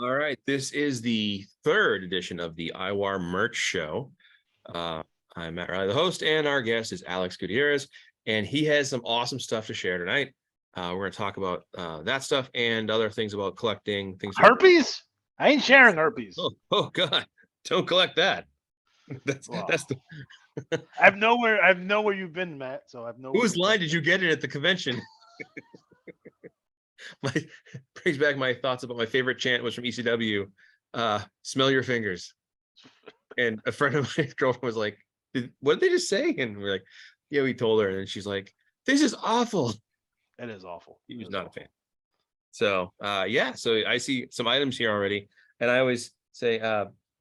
All right, this is the third edition of the IWAR merch show. I'm Matt Riley, the host, and our guest is Alex Gutierrez, and he has some awesome stuff to share tonight. We're going to talk about that stuff and other things about collecting things. Herpes? I ain't sharing herpes. Oh God! Don't collect that. That's Wow. that's the. I've nowhere you've been, Matt. So I've nowhere. Whose line did you get it at the convention? My brings back my thoughts about my favorite chant was from ECW. Smell your fingers. And a friend of my girlfriend was like, what did they just say? And we're like, yeah, we told her. And she's like, this is awful. It is awful. He was not a fan. So yeah, so I see some items here already. And I always say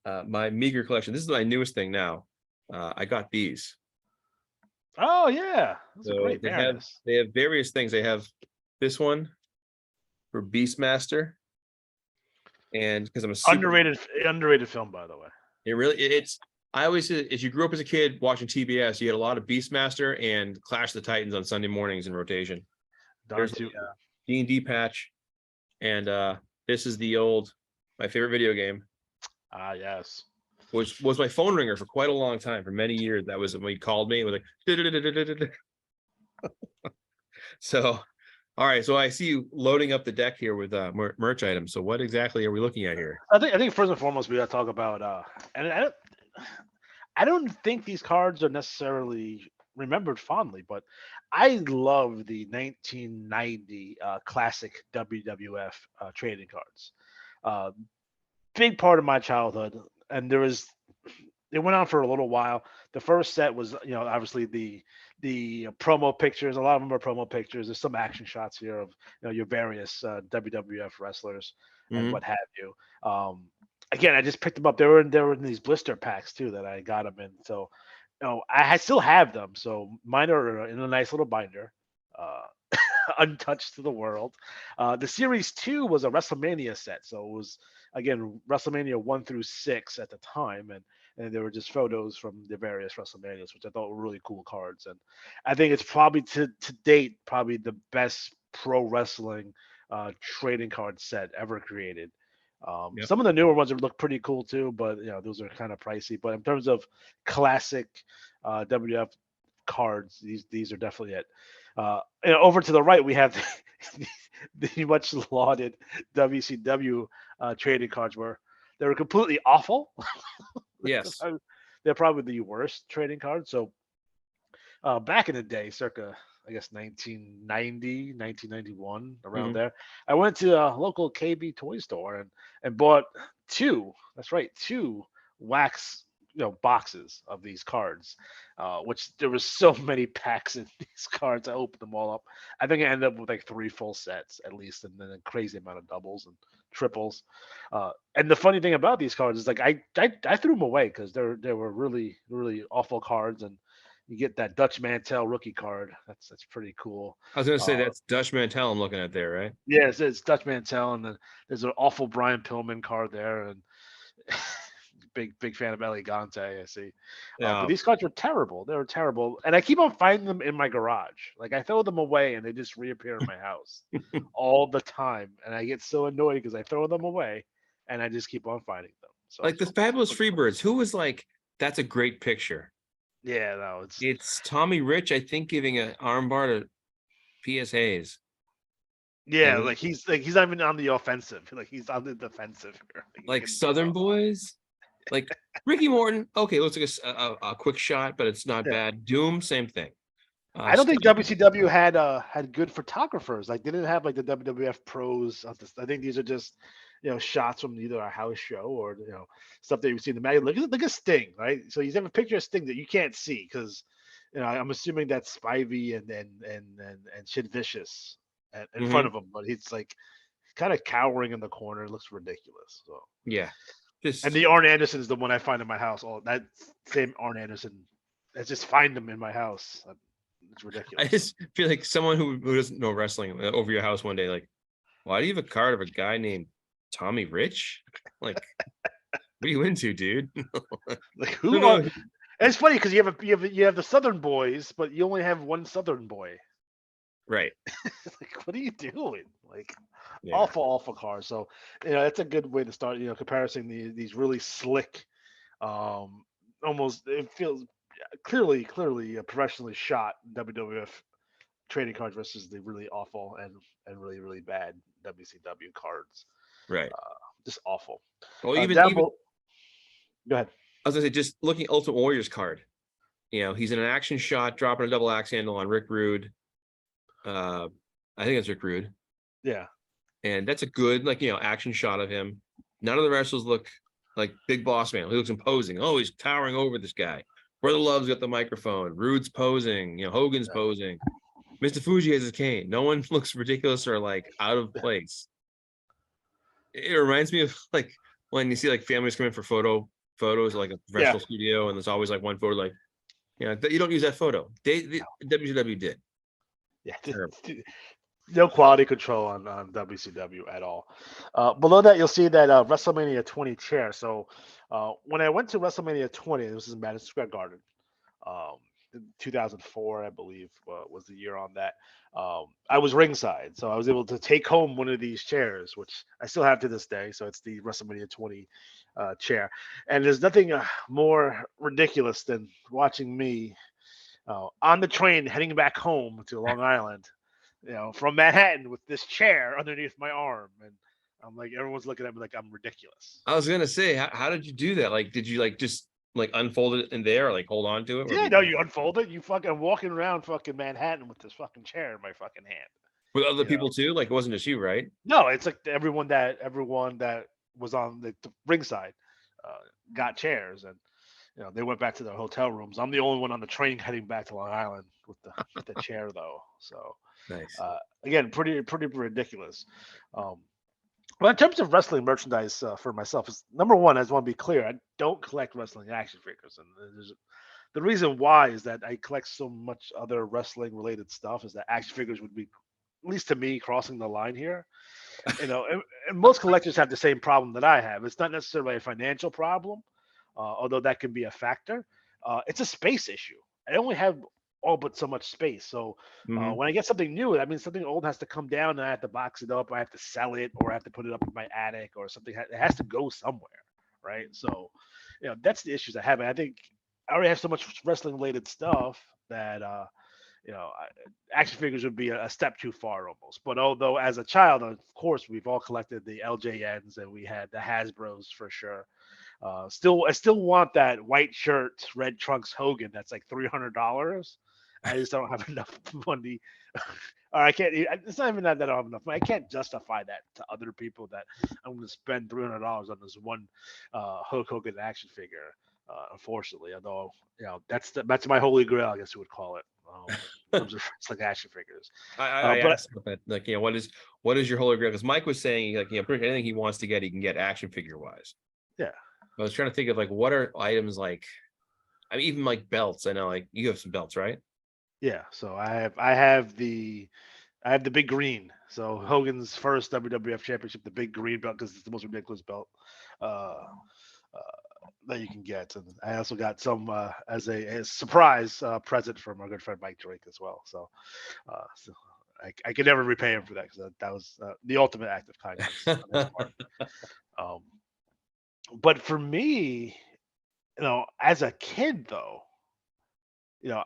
my meager collection. This is my newest thing now. I got these. Oh yeah. That's So a great they have various things. They have this one for Beastmaster. And because I'm a underrated film, by the way. It's I always say, as you grew up as a kid watching TBS, you had a lot of Beastmaster and Clash of the Titans on Sunday mornings in rotation. There's a D&D patch, and this is my favorite video game. Ah, yes. Which was my phone ringer for quite a long time, for many years. That was when he called me. It was like, so, all right. So I see you loading up the deck here with merch items. So what exactly are we looking at here? I think first and foremost we got to talk about and I don't think these cards are necessarily remembered fondly, but I love the 1990 classic WWF trading cards. Big part of my childhood, and it went on for a little while. The first set was, obviously the promo pictures. A lot of them are promo pictures. There's some action shots here of your various WWF wrestlers and what have you. Again, I just picked them up. They were in these blister packs too that I got them in. So, I still have them. So mine are in a nice little binder, untouched to the world. The Series 2 was a WrestleMania set, so it was again WrestleMania 1 through 6 at the time, and there were just photos from the various WrestleManias, which I thought were really cool cards. And I think it's probably to date probably the best pro wrestling trading card set ever created. Yep. Some of the newer ones look pretty cool too, but those are kind of pricey. But in terms of classic WWF cards, these are definitely it. Over to the right, we have the much lauded WCW trading cards, where they were completely awful. Yes, they're probably the worst trading cards. So back in the day, circa I guess 1990, 1991, around there, I went to a local KB toy store and bought two. That's right, two wax boxes of these cards, which there was so many packs in these cards. I opened them all up. I think I ended up with like 3 full sets at least, and then a crazy amount of doubles and triples. And the funny thing about these cards is like I threw them away because they were really really awful cards, and you get that Dutch Mantel rookie card. That's pretty cool. I was gonna say that's Dutch Mantel I'm looking at there, right? Yeah, it's Dutch Mantel, and then there's an awful Brian Pillman card there, and big fan of Elegante, I see. But these cards were terrible. They were terrible, and I keep on finding them in my garage. Like I throw them away, and they just reappear in my house all the time, and I get so annoyed because I throw them away, and I just keep on finding them. So like the Fabulous Freebirds. Who was like, that's a great picture. Yeah, no, it's Tommy Rich, I think, giving an armbar to P.S. Hayes. Yeah, like he's not even on the offensive. Like he's on the defensive here. Like Southern Boys, like Ricky Morton. Okay, looks like a quick shot, but it's not bad. Doom, same thing. I don't think WCW had good photographers. Like they didn't have like the WWF pros. I think these are just shots from either a house show or stuff that you see in the magazine. Look at Sting, right? So you have a picture of Sting that you can't see because I'm assuming that's Spivey and Sid Vicious in front of him, but he's like kind of cowering in the corner. It looks ridiculous. So yeah, and the Arn Anderson is the one I find in my house. Oh, that same Arn Anderson. I just find him in my house. It's ridiculous. I just feel like someone who doesn't know wrestling over your house one day, like, why do you have a card of a guy named Tommy Rich? Like, what are you into, dude? Like who? And it's funny because you have the Southern Boys, but you only have one Southern boy. Right. Like, what are you doing? Like, Yeah. awful cars. So, that's a good way to start. Comparison these really slick, almost it feels clearly professionally shot WWF trading cards versus the really awful and really bad WCW cards. Right. Just awful. Well, Down even below, go ahead. I was gonna say, just looking at Ultimate Warriors card. He's in an action shot, dropping a double axe handle on Rick Rude. I think it's Rick Rude, Yeah, and that's a good action shot of him. None of the wrestlers look like Big Boss Man. He looks imposing. Oh, he's towering over this guy. Brother Love's got the microphone. Rude's posing. Hogan's posing. Mr. Fuji has his cane. No one looks ridiculous or like out of place. It reminds me of like when you see like families come in for photos like a yeah, professional studio, and there's always like one photo like, you don't use that photo. The WCW did. yeah. Terrible. No quality control on WCW at all. Below that, you'll see that WrestleMania 20 chair. So when I went to WrestleMania 20, this was in Madison Square Garden. Um, 2004, I believe, was the year on that. I was ringside, so I was able to take home one of these chairs, which I still have to this day. So it's the WrestleMania 20 chair, and there's nothing more ridiculous than watching me on the train heading back home to Long Island, from Manhattan with this chair underneath my arm, and I'm like, everyone's looking at me like I'm ridiculous. I was gonna say, how did you do that? Like, did you like just like unfold it in there, or like hold on to it, or Yeah, no, you unfold it. You fucking walking around fucking Manhattan with this fucking chair in my fucking hand. with other You know, people too? Like, it wasn't just you, right? no, it's like everyone that was on the ringside uh, got chairs, and they went back to their hotel rooms. I'm the only one on the train heading back to Long Island with the chair though. So Nice. again, pretty ridiculous. Um, Well, in terms of wrestling merchandise for myself, is number one. I just want to be clear. I don't collect wrestling action figures, and the reason why is that I collect so much other wrestling related stuff. Is that action figures would be, at least to me, crossing the line here. And most collectors have the same problem that I have. It's not necessarily a financial problem, although that can be a factor. It's a space issue. I only have all but so much space. So Hmm. when I get something new, that means something old has to come down, and I have to box it up, or I have to sell it, or I have to put it up in my attic, or something. It has to go somewhere, right? So, that's the issues I have. And I think I already have so much wrestling related stuff that action figures would be a step too far almost. But although as a child, of course, we've all collected the LJNs and we had the Hasbros for sure. I still want that white shirt, red trunks Hogan. That's like $300. I just don't have enough money, or I can't. It's not even that I don't have enough money. I can't justify that to other people that I'm going to spend $300 on this one Hulk Hogan action figure. Unfortunately, although that's my holy grail, I guess you would call it. In terms of like action figures, I but asked about that, like, what is your holy grail? Because Mike was saying, like, pretty much anything he wants to get, he can get action figure wise. yeah, I was trying to think of like what are items like. I mean, even like belts. I know, like, you have some belts, right? yeah. So I have the big green. So Hogan's first WWF Championship, the big green belt, because it's the most ridiculous belt uh, that you can get. And I also got some as a surprise present from our good friend Mike Drake as well. So I could never repay him for that, because that was the ultimate act of kindness on his part. Um, but for me, as a kid though,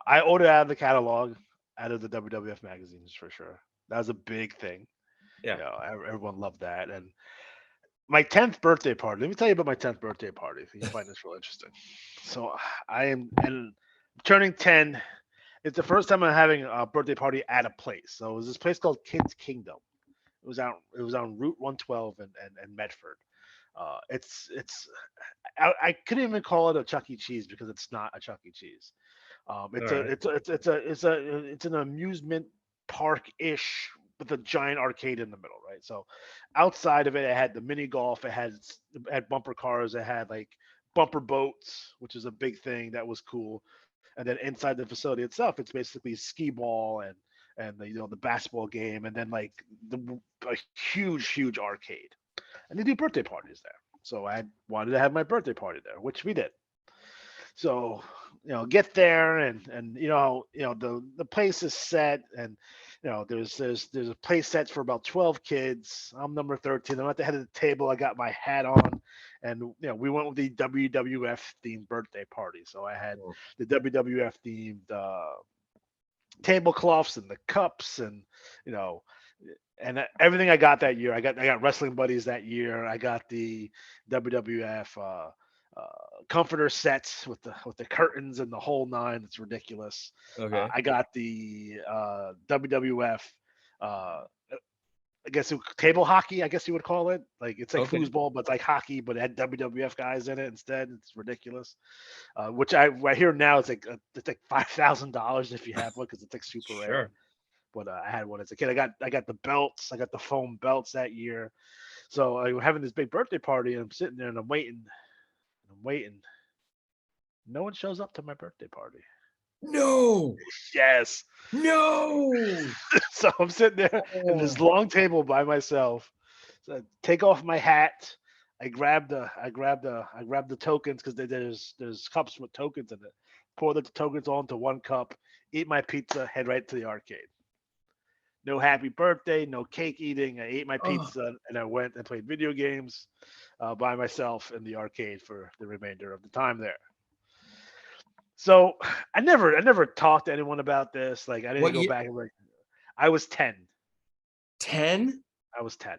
I ordered out of the catalog, out of the WWF magazines for sure. That was a big thing. Yeah. Everyone loved that. And my 10th birthday party. Let me tell you about my 10th birthday party. If you find this real interesting. So I am and turning 10. It's the first time I'm having a birthday party at a place. So it was this place called Kids Kingdom. It was on Route 112 and Medford. I couldn't even call it a Chuck E. Cheese because it's not a Chuck E. Cheese. All It's a right. it's an amusement park ish with a giant arcade in the middle, right? So outside of it, it had the mini golf, it had bumper cars, it had like bumper boats, which is a big thing that was cool. And then inside the facility itself, it's basically skee ball and the basketball game, and then like a huge arcade, and they do birthday parties there. So I wanted to have my birthday party there, which we did. So get there, and the place is set, and there's a play set for about 12 kids. I'm number 13. I'm at the head of the table. I got my hat on, and we went with the WWF themed birthday party. So I had Oh, the WWF themed tablecloths and the cups, and you know everything I got that year. I got wrestling buddies that year. I got the WWF comforter sets with the curtains and the whole nine. It's ridiculous. okay. I got the WWF. Uh, I guess table hockey. I guess you would call it. Like it's like Okay. foosball, but it's like hockey, but it had WWF guys in it instead. It's ridiculous. Which I hear now it's like $5,000 if you have one because it's like super rare. Sure. But I had one as a kid. I got the belts. I got the foam belts that year. So I'm having this big birthday party, and I'm sitting there and I'm waiting. And I'm waiting. No one shows up to my birthday party. No. Yes. No. So I'm sitting there in this Oh. long table by myself. So I take off my hat. I grab the tokens because there's cups with tokens in it. Pour the tokens all into one cup. Eat my pizza. Head right to the arcade. No happy birthday. No cake eating. I ate my Oh. pizza and I went and played video games by myself in the arcade for the remainder of the time there. So I never talked to anyone about this. Like I didn't What go year? back and like I was 10. 10? I was 10.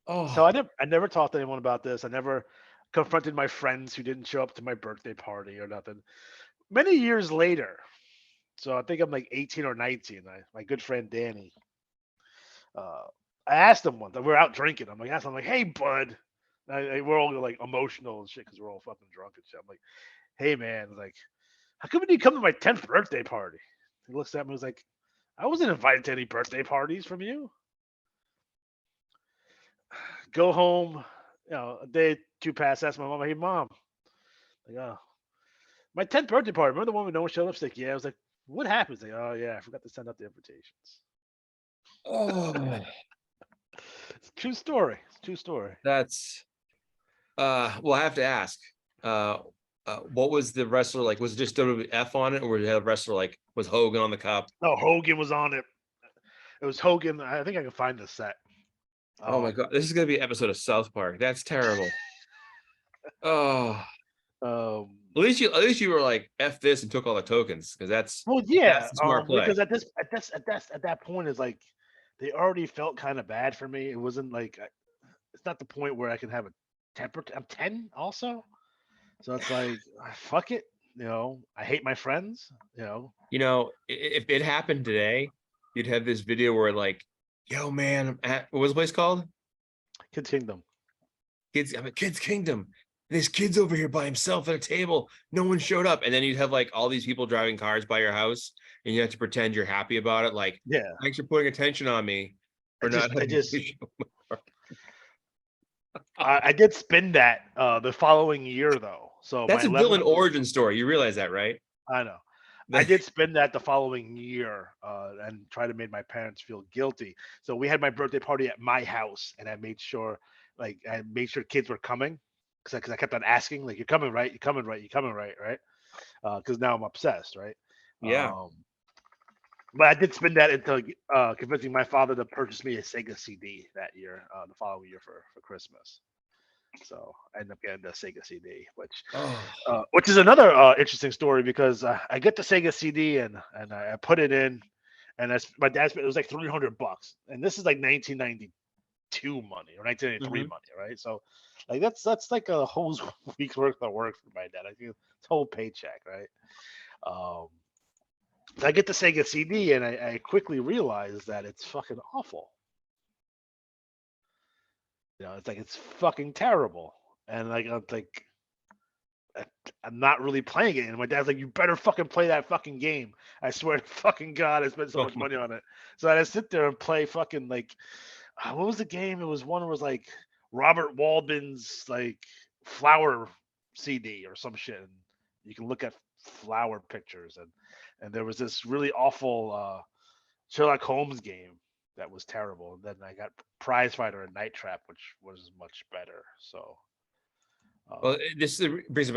So Oh. I never talked to anyone about this. I never confronted my friends who didn't show up to my birthday party or nothing. Many years later, so I think I'm like 18 or 19. My good friend Danny, uh, I asked him once. We were out drinking. I'm like, hey bud, we're all like emotional and shit because we're all fucking drunk and shit. I'm like, hey man, like, how come you come to my 10th birthday party? He looks at me and was like, I wasn't invited to any birthday parties from you. Go home, a day two pass. Ask my mom, hey mom, like, oh, my 10th birthday party. Remember the one with no one showed up? She's like, yeah. I was like, what happened? She's like, oh yeah, I forgot to send out the invitations. Oh. It's a true story. It's a true story. That's well, I have to ask. Uh what was the wrestler like? Was it just WWF on it, or did it have a wrestler like was Hogan on the cup? No, Hogan was on it. It was Hogan. I think I can find the set. Oh my Um, god, this is gonna be an episode of South Park. That's terrible. Oh, um, at least you were like F this and took all the tokens because well, that's yeah, the smart play. because at that point is like they already felt kind of bad for me. It wasn't like it's not the point where I can have a temper. I'm 10 also, so it's like fuck it. I hate my friends. If it happened today, you'd have this video where like, yo man, I'm at what was the place called? Kid Kingdom. I'm at Kids Kingdom. This kid's over here by himself at a table. No one showed up. And then you'd have like all these people driving cars by your house, and you have to pretend you're happy about it. Like, Yeah, thanks for putting attention on me I for not just I having just I did spin that the following year though. So my That's a 11th villain origin story. You realize that, right? I know. I did spend that the following year and try to make my parents feel guilty. So we had my birthday party at my house, and I made sure kids were coming because I kept on asking, like, "You're coming, right? You're coming, right? You're coming, right? Right?" Because now I'm obsessed, right? Yeah. Um, but I did spend that until convincing my father to purchase me a Sega CD that year, the following year for Christmas. So I ended up getting the Sega CD, Oh, which is another interesting story because I get the Sega CD and I put it in, and my dad spent it was like $300, and this is like 1992 money or 1993 mhm. money, right? So like that's like a whole week's worth of work for my dad. I think it's whole paycheck, right? Um, so I get the Sega CD and I quickly realize that it's fucking awful. It's like it's fucking terrible, and like I'm like I- I'm not really playing it. And my dad's like, you better fucking play that fucking game. I swear to fucking God, I spent so Oh much my, money on it. So I sit there and play fucking like, what was the game? It was one that was like Robert Waldman's like flower CD or some shit. And you can look at flower pictures. And there was this really awful Sherlock Holmes game that was terrible. And then I got Prize Fighter and Night Trap, which was much better. So, well, um, brings up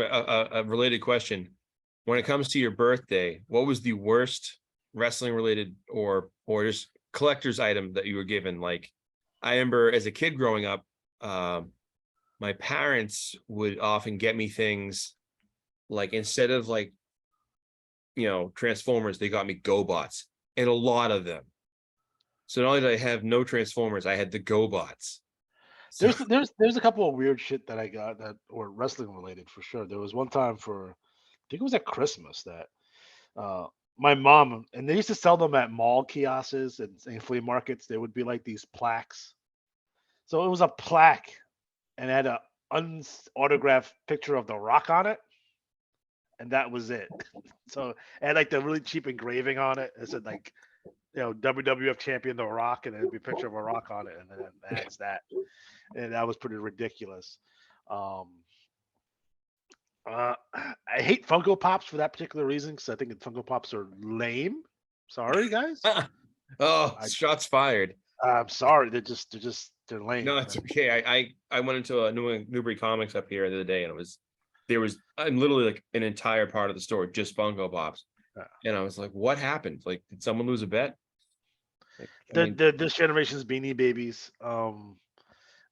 a related question. When it yeah. comes to your birthday, what was the worst wrestling related or just collector's item that you were given. Like, I remember as a kid growing up, my parents would often get me things like, instead of like, Transformers, they got me GoBots, and a lot of them. So not only did I have no Transformers, I had the GoBots. So There's a couple of weird shit that I got that were wrestling related for sure. There was one time for, I think it was at Christmas, that uh my mom, and they used to sell them at mall kiosks and flea markets. There would be like these plaques. So it was a plaque and it had a unautographed picture of The Rock on it, and that was it. So it had like the really cheap engraving on it. It said like, WWF champion The Rock, and it'd be a picture of a rock on it, and then that's that. And that was pretty ridiculous. Um, I hate Funko Pops for that particular reason, because I think Funko Pops are lame. Sorry, guys. oh, I, shots fired. I'm sorry. They're No, lame. it's okay. I went into a Newbury Comics up here the other day, and I'm literally like an entire part of the store just Funko Pops, and I was like, what happened? Like, did someone lose a bet? Like, This generation's Beanie Babies.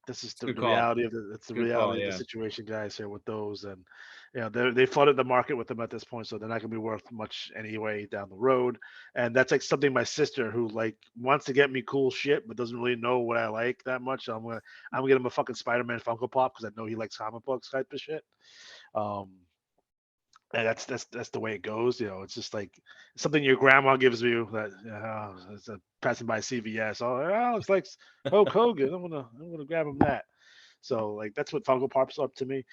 This is the good call. reality of it's the Good call. reality of the Yeah. situation, guys, here with those. And they flooded the market with them at this point, so they're not gonna be worth much anyway down the road. And that's like something my sister, who like wants to get me cool shit but doesn't really know what I like that much. I'm gonna get him a fucking Spider-Man Funko Pop because I know he likes comic books type of shit. Um, and that's the way it goes. It's just like something your grandma gives you that, it's passing by CVS. Oh, it's like Hulk Hogan. I'm gonna grab him that. So like that's what Funko Pop's up to me.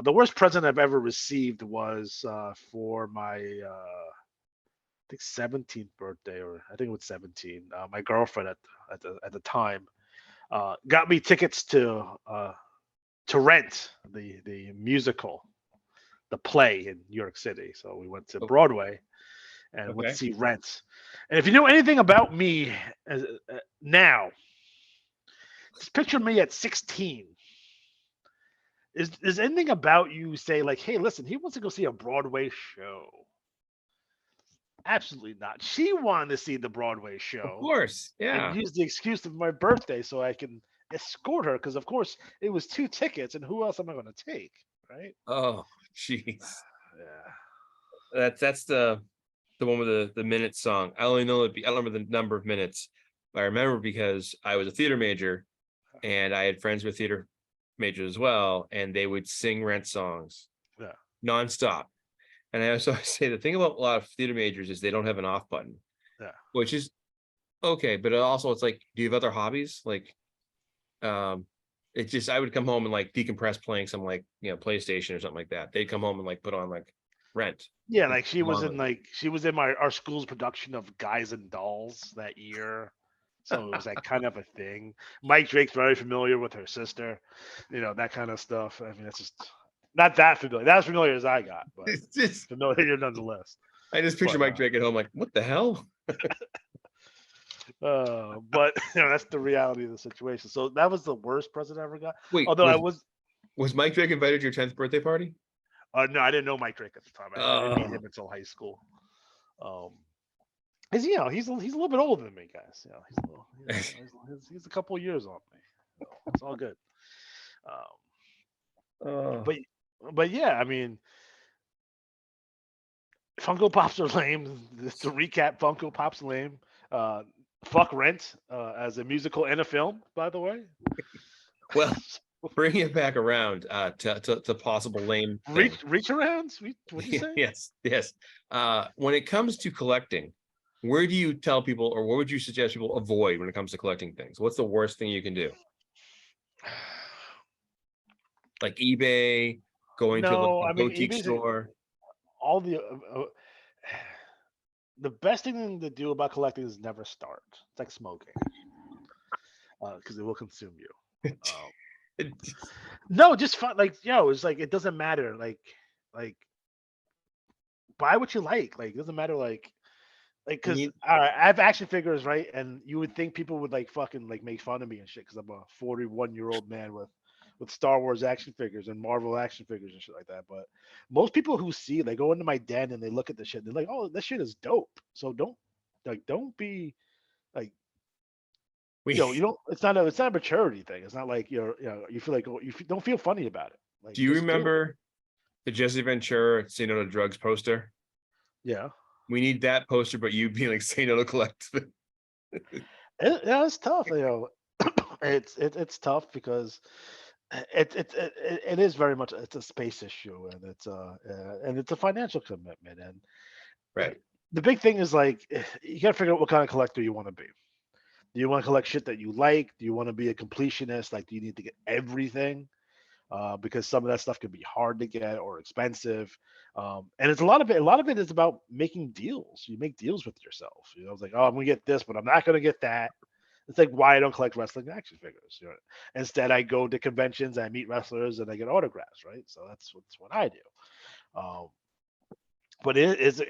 The worst present I've ever received was for my I think 17th birthday, or I think it was 17. My girlfriend at the time got me tickets to Rent, the musical, the play in New York City. So we went to Oh, Broadway and went to okay. see Rent. And if you know anything about me now, just picture me at 16. Is anything about you say like, hey, listen, he wants to go see a Broadway show? Absolutely not. She wanted to see the Broadway Of show course. and Yeah. use the excuse of my birthday so I can escort her, because of course it was 2 tickets, and who else am I going to take, right? Oh, jeez. Yeah. That's the one with the minute song. I only know I don't remember the number of minutes, but I remember because I was a theater major, and I had friends with theater majors as well, and they would sing Rent songs Yeah. nonstop. And I also say the thing about a lot of theater majors is they don't have an off button, Yeah. which is okay, but also it's like, do you have other hobbies? Like, um, it's just I would come home and like decompress playing some like PlayStation or something like that. They'd come home and like put on like Rent. Yeah, And like she come was on in with like she was in our school's production of Guys and Dolls that year. So it was like kind of a thing. Mike Drake's very familiar with her sister, that kind of stuff. I mean, it's just not that familiar. Not as familiar as I got, but it's just familiar nonetheless. I just picture But Mike Drake at home like, what the hell? but that's the reality of the situation. So that was the worst present I ever got. Wait, Although I was Mike Drake invited to your 10th birthday party? no, I didn't know Mike Drake at the time. I didn't meet Oh, him until high school. Um, Cause he's a little bit older than me, guys. He's a couple of years on me. It's all good. oh, But yeah, I mean, Funko Pops are lame. Just to recap, Funko Pops lame. Fuck Rent as a musical and a film, by the way. well, bring it back around to possible lame things. Reach arounds. What'd you say? Yes, yes. When it comes to collecting, where do you tell people, or what would you suggest people avoid when it comes to collecting things? What's the worst thing you can do? Like eBay, going to like No, a I mean boutique eBay's store. all the best thing to do about collecting is never start. It's like smoking, because it will consume you. Um, no, just fun. Like it's like it doesn't matter. Like buy what you like. Like it doesn't matter. Like You because need- I have action figures, right? And you would think people would like fucking like make fun of me and shit because I'm a 41-year-old man with Star Wars action figures and Marvel action figures and shit like that. But most people who see, they go into my den and they look at the shit, they're like, oh, this shit is dope. So don't be like We You don't. It's not a maturity thing. It's not like you feel like don't feel funny about it. Like do you just do it. remember the Jesse Ventura "Say No to Drugs" poster? Yeah. We need that poster, but you being like "Say No to Collective." Yeah, it's tough. It's tough because it is very much it's a space issue and it's a financial commitment and uh, Right. the big thing is like you got to figure out what kind of collector you want to be. Do you want to collect shit that you like? Do you want to be a completionist? Like, do you need to get everything? Because some of that stuff can be hard to get or expensive. And it's a lot of it. A lot of it is about making deals. You make deals with yourself. It's like, oh, I'm gonna get this, but I'm not gonna get that. It's like why I don't collect wrestling action figures. Instead, I go to conventions, I meet wrestlers, and I get autographs. Right. So that's what I do. Um, but it's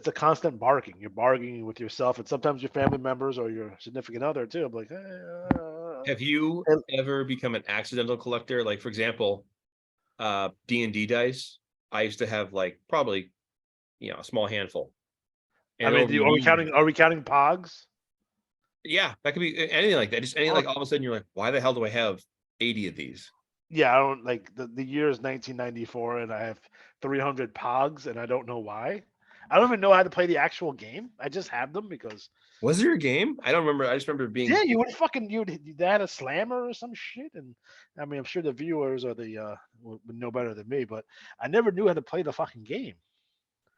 a constant barking. You're bargaining with yourself, and sometimes your family members or your significant other too. I'm like, Have you and ever become an accidental collector? Like, for example, D&D dice. I used to have like probably a small handful, I and mean, over the years, are we counting Pogs? yeah, that could be anything like that. Just anything like all of a sudden you're like, why the hell do I have 80 of these? Yeah, I don't like the year is 1994 and I have 300 Pogs and I don't know why. I don't even know how to play the actual game. I just have them because Was there a game? I don't remember. I just remember yeah, being. they had a slammer or some shit and I mean I'm sure the viewers or the would know better than me, but I never knew how to play the fucking game.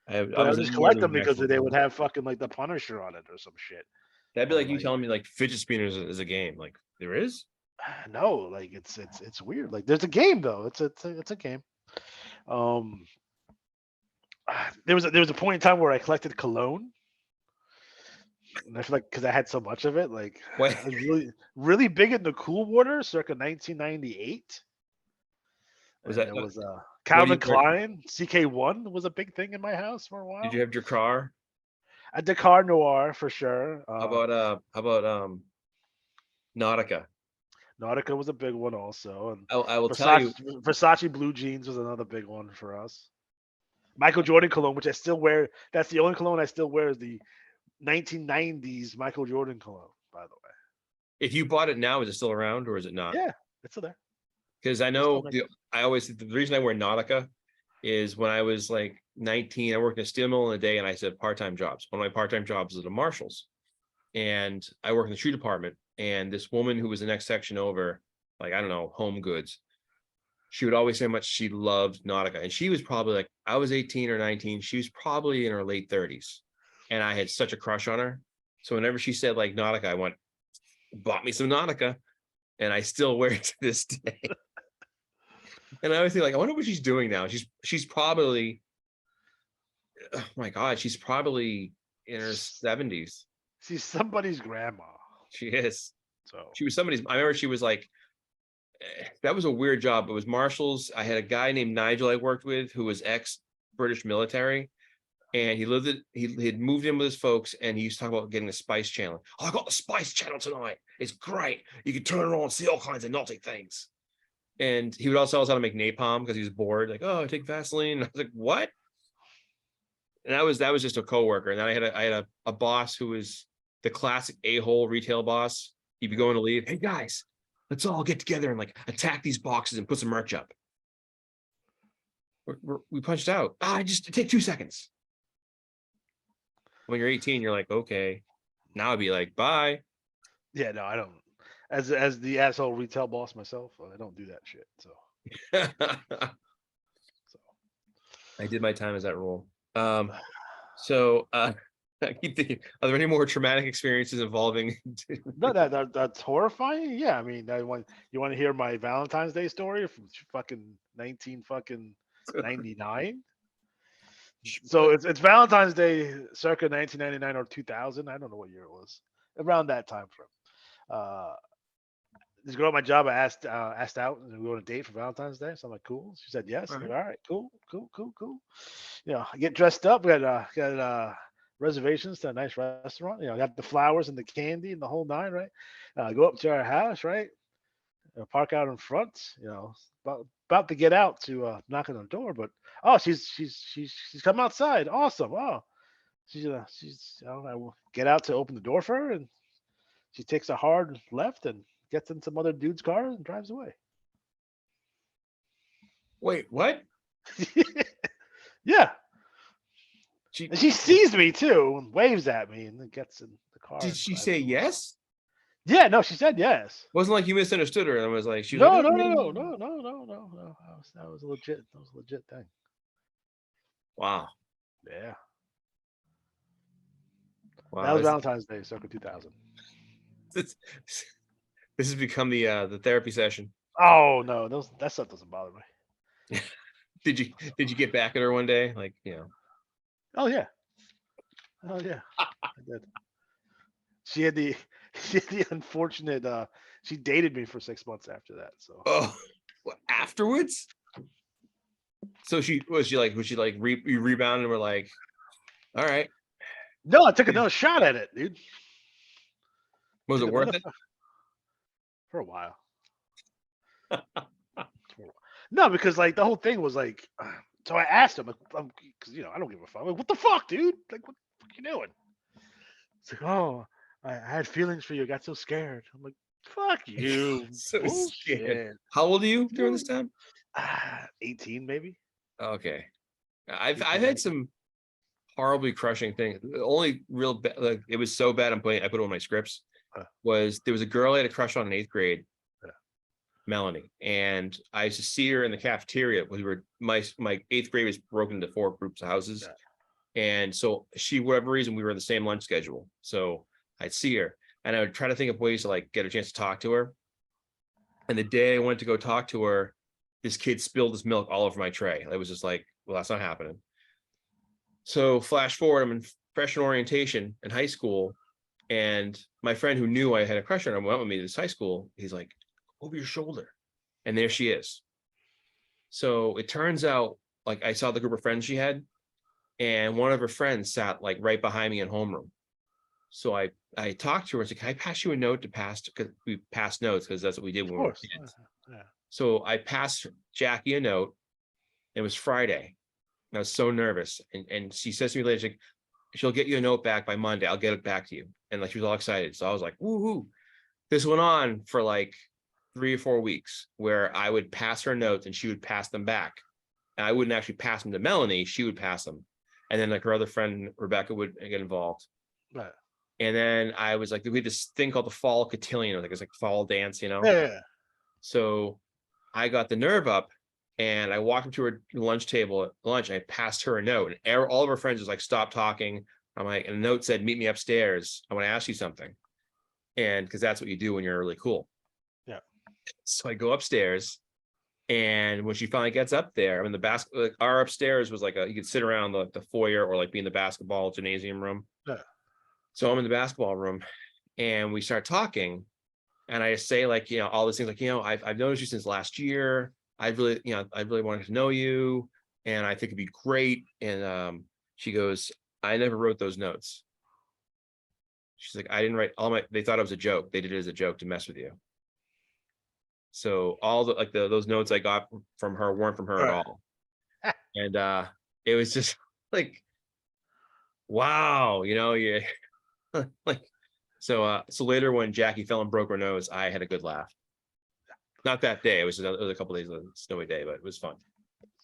I But I was would just unaware collect there was them an because actual they would game. have fucking like the Punisher on it or some shit. That'd be Or like you like telling me like fidget spinners is a game. Like there is. no, like it's weird. Like there's a game though. It's a game. Um there was a point in time where I collected cologne. And I feel like because I had so much of it, like What I was really big into Cool Water circa 1998. was And that? there was What do you? Calvin Klein, CK1 was a big thing in my house for a Did you while. have your car? A Dakar Noir for sure. How about Nautica? Nautica was a big one also, and I will tell you. Versace blue jeans was another big one for us. Michael Jordan cologne, which I still wear. That's the only cologne I still wear is the 1990s Michael Jordan cologne. By the way, If you bought it now, is it still around or is it not? yeah, it's still there. Because I They still know make it. I always the reason I wear Nautica is when I was like 19, I worked in a steel mill in a day and I said part-time jobs. One of my part-time jobs was at a Marshalls. And I worked in the shoe department. And this woman who was the next section over, like, I don't know, home goods, she would always say how much she loved Nautica. And she was probably like, I was 18 or 19. She was probably in her late 30s. And I had such a crush on her. So whenever she said like Nautica, I went, bought me some Nautica. And I still wear it to this day. And I always think like, I wonder what she's doing now. She's probably, oh my God, she's probably in her 70s. She's somebody's grandma. She is. So She was somebody's. I remember she was like, that was a weird job. It was Marshalls. I had a guy named Nigel I worked with who was ex-British military. And he had moved in with his folks and he used to talk about getting the Spice Channel. Oh, I got the Spice Channel tonight. It's great. You can turn it on and see all kinds of naughty things. And he would also tell us how to make napalm because he was bored. Like, oh, I take Vaseline. And I was like, what? And that was just a coworker. And then I had a boss who was the classic a-hole retail boss. He'd be going to leave. Hey guys, let's all get together and like attack these boxes and put some merch up. We punched out. Just take 2 seconds. When you're 18, you're like, okay. Now I'd be like, bye. yeah, no, I don't. As the asshole retail boss myself, I don't do that shit. So I did my time as that role. So I keep thinking, are there any more traumatic experiences involving no, that's horrifying. Yeah, I mean, you want to hear my Valentine's Day story from fucking 1999. So it's Valentine's Day, circa 1999 or 2000. I don't know what year it was. Around that time frame. Uh, this girl at my job, I asked out and we go on a date for Valentine's Day. So I'm like, cool. She said yes. All I'm like, right. all right, cool. I get dressed up. We got reservations to a nice restaurant. Got the flowers and the candy and the whole nine, right? Go up to our house, right? Park out in front. About to get out to knock on the door, but oh, she's come outside. Awesome. Oh, she's I don't know. Get out to open the door for her, and She takes a hard left and gets in some other dude's car and drives away. Wait, what? Yeah. She And she sees me too and waves at me and then gets in the car did and she drives say away. yes? Yeah, no, she said yes. Wasn't like you misunderstood her and was like she was like, No, oh, no, yeah, no, yeah, no, yeah." no, no, no, no, no. That was a legit. That was a legit thing. Wow. Yeah, that Wow. was Valentine's Day, circa 2000. This, this has become the therapy session. Oh no, that stuff doesn't bother me. Did you get back at her one day? Like, Oh yeah, oh yeah, I did. She had the she had the unfortunate. She dated me for 6 months after that. So oh, what, afterwards? So you rebounded and were like, all right, no, I took another shot at it, dude. was Took it another worth it? for a while. No, because like the whole thing was like, so I asked him, because I don't give a fuck. I'm like, what the fuck, dude? Like, what the fuck you doing? It's like, oh, I had feelings for you. I got so scared. I'm like, fuck you, So scared. bullshit. How old are you during No, this time? 18 maybe. Okay. I've 18, had 19. some horribly crushing things. The only real like it was so bad I put it on my scripts Uh, was there was a girl I had a crush on in 8th grade, yeah. Melanie, and I used to see her in the cafeteria. We were my 8th grade was broken into 4 groups of houses, and so she, whatever reason, we were in the same lunch schedule. So I'd see her, and I would try to think of ways to like get a chance to talk to her. And the day I went to go talk to her, this kid spilled his milk all over my tray. It was just like, well, that's not happening. So flash forward, I'm in freshman orientation in high school, and my friend who knew I had a crush on her went with me to this high school. He's like, over your shoulder. And there she is. So it turns out, like, I saw the group of friends she had, and one of her friends sat like right behind me in homeroom. So I talked to her and said, can I pass you a note to pass? Because we passed notes because that's what we did Of when we were course. kids. Yeah. So I passed Jackie a note. It was Friday. I was so nervous. And she says to me later, she's like, she'll get you a note back by Monday. I'll get it back to you. And like she was all excited. So I was like, woohoo. This went on for like 3 or 4 weeks where I would pass her notes and she would pass them back. And I wouldn't actually pass them to Melanie, she would pass them. And then like her other friend, Rebecca, would get involved. Right. And then I was like, we had this thing called the fall cotillion, like it's like fall dance, Yeah. So I got the nerve up and I walked up to her lunch table at lunch. And I passed her a note, and all of her friends was like, stop talking. I'm like, and the note said, meet me upstairs. I want to ask you something. And because that's what you do when you're really cool. Yeah. So I go upstairs, and when she finally gets up there, I mean, like our upstairs was like you could sit around the foyer or like be in the basketball gymnasium room. Yeah. So I'm in the basketball room, and we start talking, and I say like, all these things like, I've noticed you since last year. I really wanted to know you, and I think it'd be great. And she goes, I never wrote those notes. She's like, I didn't write they thought it was a joke. They did it as a joke to mess with you. So all the like those notes I got from her weren't from her at Right. all. And it was just like, wow, yeah. Like so later when Jackie fell and broke her nose, I had a good laugh. Not that day. It was a couple days, a snowy day, but it was fun.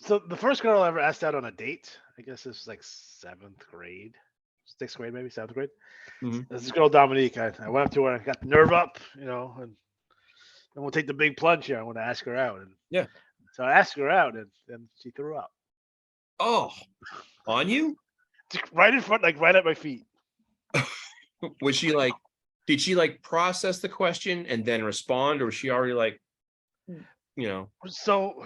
So the first girl I ever asked out on a date, I guess this was like 7th grade, 6th grade, maybe 7th grade. Mhm. This is girl Dominique. I went up to her and got the nerve up, and we'll take the big plunge here. I want to ask her out, and Yeah. so I asked her out, and then she threw up Oh, on you? right in front, like right at my feet. Was she like, did she like process the question and then respond, or was she already like, So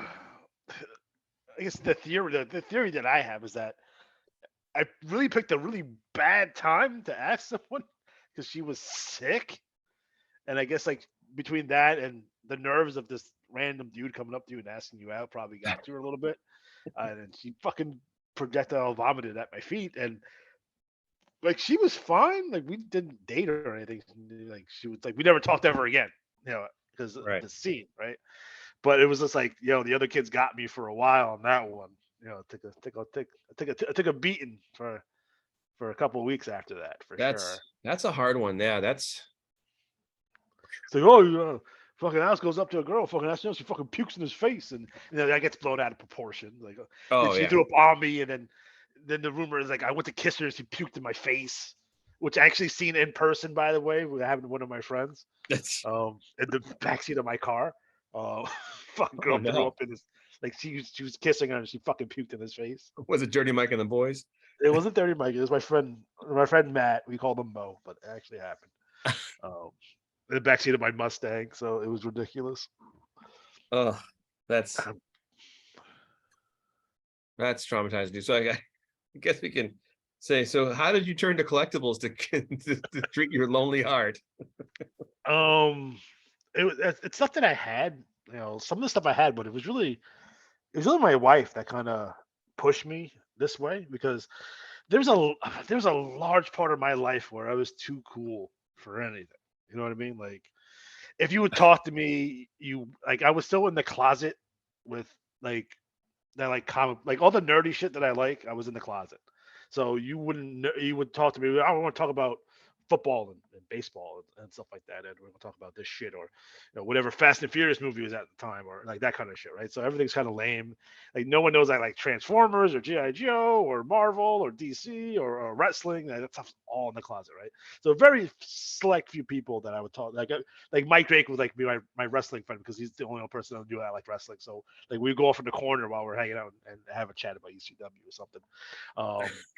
I guess the theory that I have is that I really picked a really bad time to ask someone because she was sick, and I guess like between that and the nerves of this random dude coming up to you and asking you out probably got to her a little bit, and she fucking projectile vomited at my feet, and like she was fine, like we didn't date her or anything, like she was like we never talked ever again, because of right? the scene, right? But it was just like, the other kids got me for a while on that one. I took a beating for a couple of weeks after that for sure. That's a hard one. Yeah, It's like, oh, fucking Alex goes up to a girl, fucking Alex, she fucking pukes in his face, and that gets blown out of proportion. Like, then Oh she yeah, threw up on me, and then the rumor is like I went to kiss her, and she puked in my face, which I actually seen in person, by the way. We happened to one of my friends, that's in the backseat of my car. Uh, fucking oh girl threw no. up in his, like she was kissing her, and she fucking puked in his face. Was it Dirty Mike and the Boys? It wasn't 30 Mike. It was my friend Matt. We called him Mo, but it actually happened. Um, in the backseat of my Mustang, so it was ridiculous. Oh, that's Um, that's traumatizing. So I guess we can say. So, how did you turn to collectibles to to treat your lonely heart? um, it's stuff that I had. Some of the stuff I had, but it was really my wife that kind of pushed me this way because there's a there's a large part of my life where I was too cool for anything. You know what I mean? Like if you would talk to me, you like I was still in the closet with like that like comic like all the nerdy shit that I like, I was in the closet. So you would talk to me. I want to talk about football and baseball and stuff like that, and we're gonna talk about this shit or whatever Fast and Furious movie was at the time or like that kind of shit, right? So everything's kind of lame. Like no one knows I like Transformers or GI Joe or Marvel or DC or wrestling. That stuff's all in the closet, right? So very select few people that I would talk like Mike Drake would like be my wrestling friend because he's the only person that knew I like wrestling. So like we go off in the corner while we're hanging out and have a chat about ECW or something.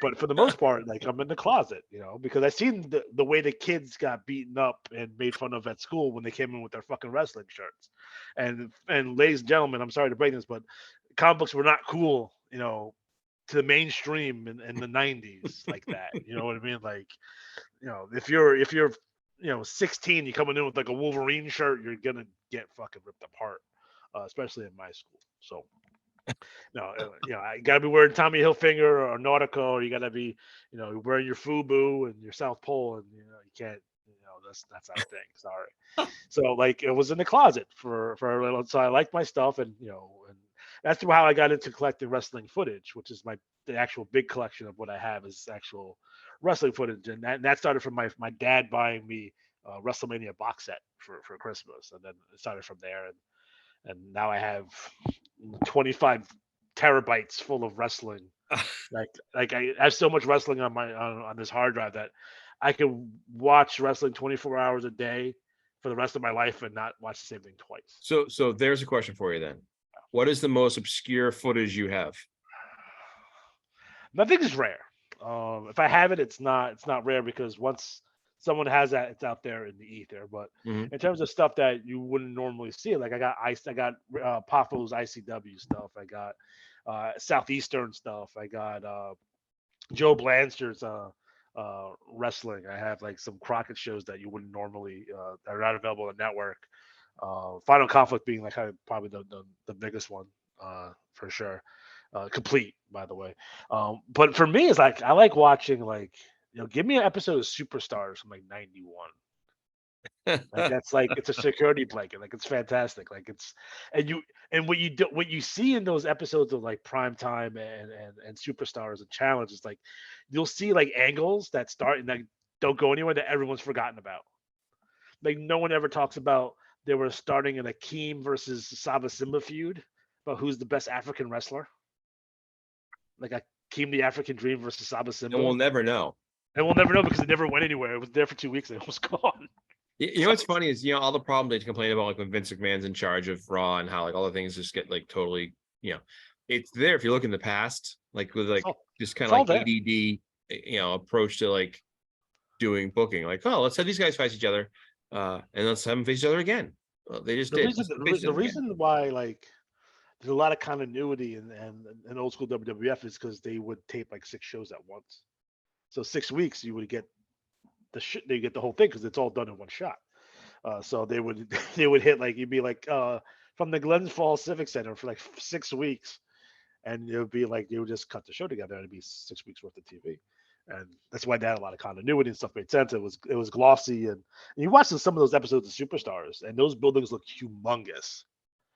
But for the most part, like I'm in the closet, because I seen the way the kids got beaten up and made fun of at school when they came in with their fucking wrestling shirts. And ladies and gentlemen, I'm sorry to break this, but comic books were not cool, to the mainstream in the 90s like that. You know what I mean? Like, if you're 16, you coming in with like a Wolverine shirt, you're gonna get fucking ripped apart, especially in my school. So no, I gotta be wearing Tommy Hilfiger or Nautica, or you gotta be, wearing your FUBU and your South Pole, and you can't, that's not a thing. Sorry. So like it was in the closet for a little. So I liked my stuff, and that's how I got into collecting wrestling footage, which is the actual big collection of what I have is actual wrestling footage, and that started from my dad buying me a WrestleMania box set for Christmas, and then it started from there, and now I have 25 terabytes full of wrestling. Like I have so much wrestling on this hard drive that I can watch wrestling 24 hours a day for the rest of my life and not watch the same thing twice. So there's a question for you then. What is the most obscure footage you have? Nothing is rare. If I have it, it's not rare because once someone has that, it's out there in the ether. But Mhm. in terms of stuff that you wouldn't normally see, like I got Pafo's ICW stuff. I got Southeastern stuff. I got Joe Blanchard's wrestling. I have like some Crockett shows that you wouldn't normally that are not available on the network. Final Conflict being like probably the biggest one for sure. Complete, by the way. But for me, it's like I like watching like give me an episode of Superstars from like '91. Like that's like it's a security blanket. Like it's fantastic. Like it's and you and what you see in those episodes of like prime time and superstars and challenge is like you'll see like angles that start and that don't go anywhere that everyone's forgotten about. Like no one ever talks about they were starting an Akeem versus Saba Simba feud about who's the best African wrestler. Like Akeem the African Dream versus Saba And we'll Simba. never know. And we'll never know because it never went anywhere. It was there for 2 weeks and it was gone. You know So what's funny is all the problems they complain about, like when Vince McMahon's in charge of Raw and how like all the things just get like totally, it's there if you look in the past, like with like just kind it's of all like there. ADD, approach to like doing booking. Like, oh, let's have these guys face each other, and let's have them face each other again. Well, they just The did. reason Let's the, face re- each the other again. reason why like there's a lot of continuity in old school WWF is because they would tape like 6 shows at once. So 6 weeks you would get they get the whole thing because it's all done in one shot. So they would they would hit like you'd be like from the Glens Falls Civic Center for like 6 weeks, and it would be like they would just cut the show together and it'd be 6 weeks worth of TV. And that's why they had a lot of continuity and stuff made sense. It was glossy and you watch some of those episodes of Superstars and those buildings look humongous.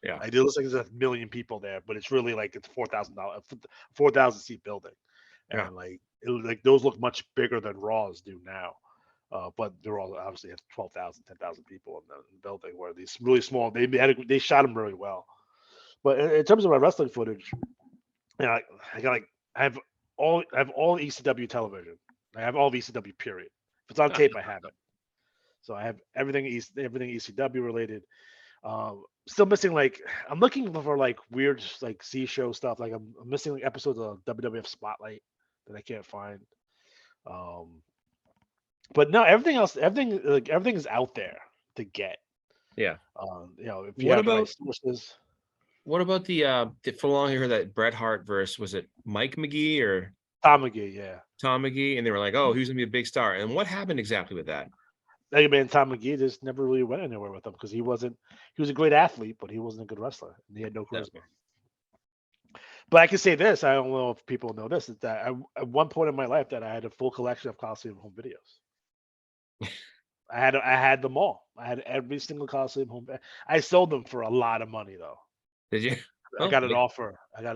Yeah, Like it looks like there's a million people there, but it's really like it's $4,000, 4,000 seat building, yeah. and like those look much bigger than Raws do now. But they're all obviously have 12,000, 10,000 people in the building, where these really small, they shot them really well. But in terms of my wrestling footage, I got like I have all ECW television. I have all of ECW period. If it's on tape, I have it. So I have everything ECW related. Still missing, like, I'm looking for like weird like C show stuff. Like I'm missing like episodes of WWF Spotlight that I can't find. Um, but no, everything is out there to get. Yeah. If you What have the right about sources. for long you heard that Bret Hart versus, was it Mike McGee or Tom McGee, yeah. Tom McGee? And they were like, oh, who's gonna be a big star? And what happened exactly with that? Mega Man Tom McGee just never really went anywhere with him because he was a great athlete, but he wasn't a good wrestler and he had no No. charisma. But I can say this, I don't know if people know this, is that at one point in my life that I had a full collection of Coliseum home videos. I had them all. I had every single Coliseum home. I sold them for a lot of money though. Did you? I Oh, got an offer. And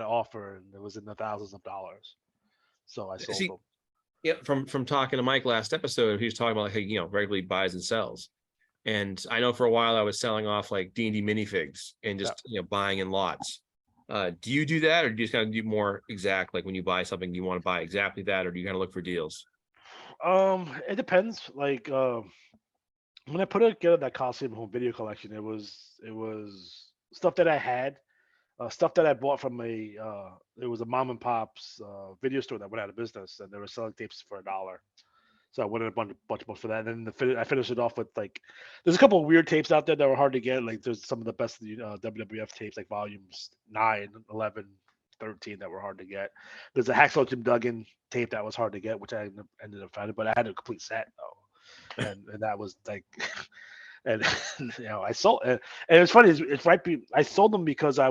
it was in the thousands of dollars. So I sold see, them. yeah, from talking to Mike last episode, he was talking about like, hey, regularly buys and sells. And I know for a while I was selling off like D&D minifigs and Yeah. just buying in lots. Do you do that, or do you just kind of do more exact? Like when you buy something, you want to buy exactly that, or do you kind of look for deals? It depends. Like when I put together that Coliseum home video collection, it was stuff that I had, stuff that I bought from it was a mom and pop's video store that went out of business, and they were selling tapes for $1. So I went in a bunch of books for that. And then I finished it off with like, there's a couple of weird tapes out there that were hard to get. Like there's some of the best WWF tapes, like volumes 9, 11, 13 that were hard to get. There's a Hacksaw Jim Duggan tape that was hard to get, which I ended up finding, but I had a complete set though. And that was like, and I sold, and it's funny, it's right. I sold them because I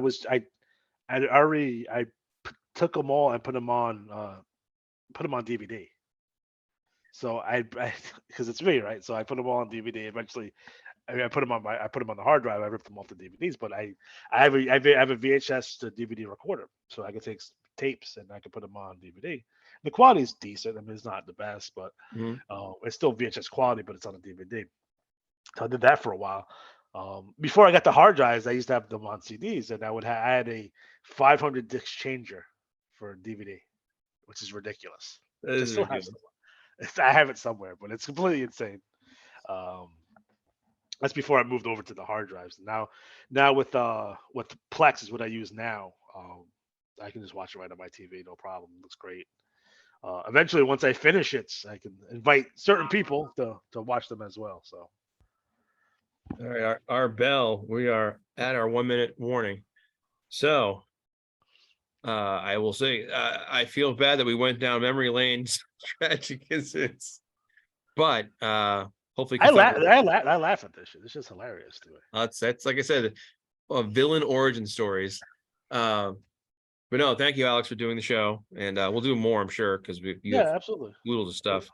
took them all and put them on DVD. So I because it's me, right? So I put them all on DVD. Eventually, I put them on the hard drive. I ripped them off the DVDs, but I have a VHS to DVD recorder, so I can take tapes and I can put them on DVD. The quality is decent. I mean, it's not the best, but Mhm. it's still VHS quality, but it's on a DVD. So I did that for a while. Before I got the hard drives, I used to have them on CDs, and I had a 500 disc changer for DVD, which is ridiculous. That Which I is still have. ridiculous. I have it somewhere, but it's completely insane. Um, that's before I moved over to the hard drives. Now with Plex is what I use now. I can just watch it right on my TV, no problem. It looks great. Eventually, once I finish it, I can invite certain people to watch them as well. So All right, our bell. We are at our 1 minute warning. So I will say I feel bad that we went down memory lanes, tragic incidents, but hopefully I laugh at this shit. It's just hilarious to me. that's like I said, villain origin stories. But no, thank you, Alex, for doing the show, and we'll do more, I'm sure, because you have Yeah, absolutely. oodles of stuff.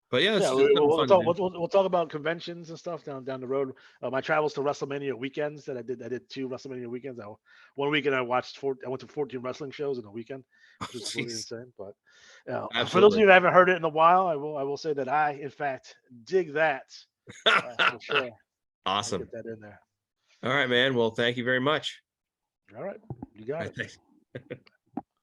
But yeah, Yeah, it's something we'll fun to talk. do. We'll talk about conventions and stuff down the road. My travels to WrestleMania weekends that I did. I did 2 WrestleMania weekends. One weekend I went to 14 wrestling shows in a weekend, which is completely Jeez. insane. But for those of Absolutely. you who haven't heard it in a while, I will say that I, in fact, dig that for sure. I'll Awesome. get that in there. All right, man. Well, thank you very much. All right, you got All it. right, thanks.